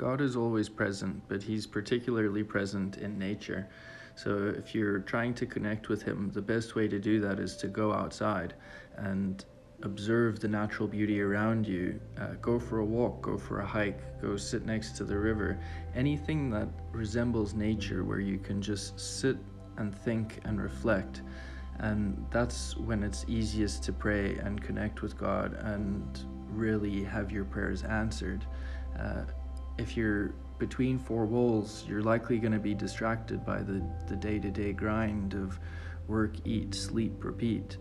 God is always present, but he's particularly present in nature. So if you're trying to connect with him, the best way to do that is to go outside and observe the natural beauty around you. Go for a walk, go for a hike, go sit next to the river. Anything that resembles nature where you can just sit and think and reflect. And that's when it's easiest to pray and connect with God and really have your prayers answered. If you're between four walls, you're likely going to be distracted by the day-to-day grind of work, eat, sleep, repeat.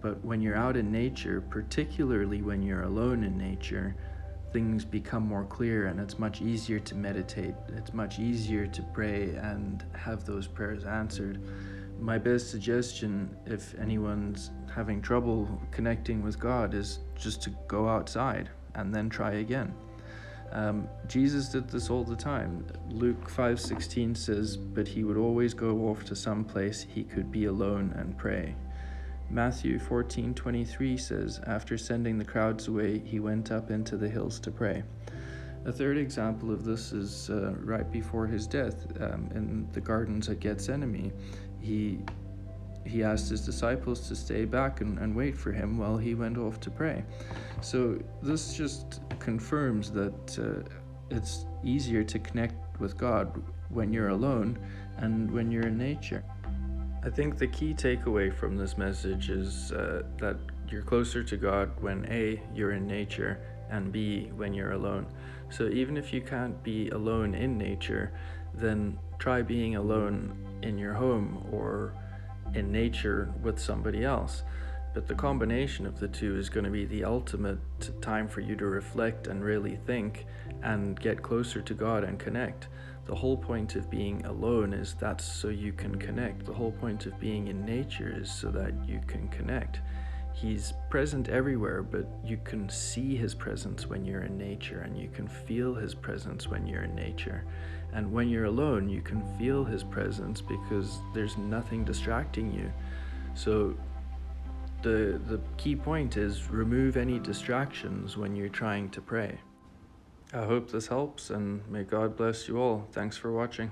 But when you're out in nature, particularly when you're alone in nature, things become more clear and it's much easier to meditate. It's much easier to pray and have those prayers answered. My best suggestion, if anyone's having trouble connecting with God, is just to go outside and then try again. Jesus did this all the time. Luke 5:16 says, but he would always go off to some place he could be alone and pray. Matthew 14:23 says, after sending the crowds away, he went up into the hills to pray. A third example of this is right before his death, in the gardens at Gethsemane. He asked his disciples to stay back and wait for him while he went off to pray. So this just confirms that it's easier to connect with God when you're alone and when you're in nature. I think the key takeaway from this message is that you're closer to God when A, you're in nature, and B, when you're alone. So even if you can't be alone in nature, then try being alone in your home or in nature with somebody else. But the combination of the two is going to be the ultimate time for you to reflect and really think and get closer to God and connect. The whole point of being alone is that's so you can connect. The whole point of being in nature is so that you can connect. He's present everywhere, but you can see his presence when you're in nature, and you can feel his presence when you're in nature. And when you're alone, you can feel his presence because there's nothing distracting you. So the key point is remove any distractions when you're trying to pray. I hope this helps, and may God bless you all. Thanks for watching.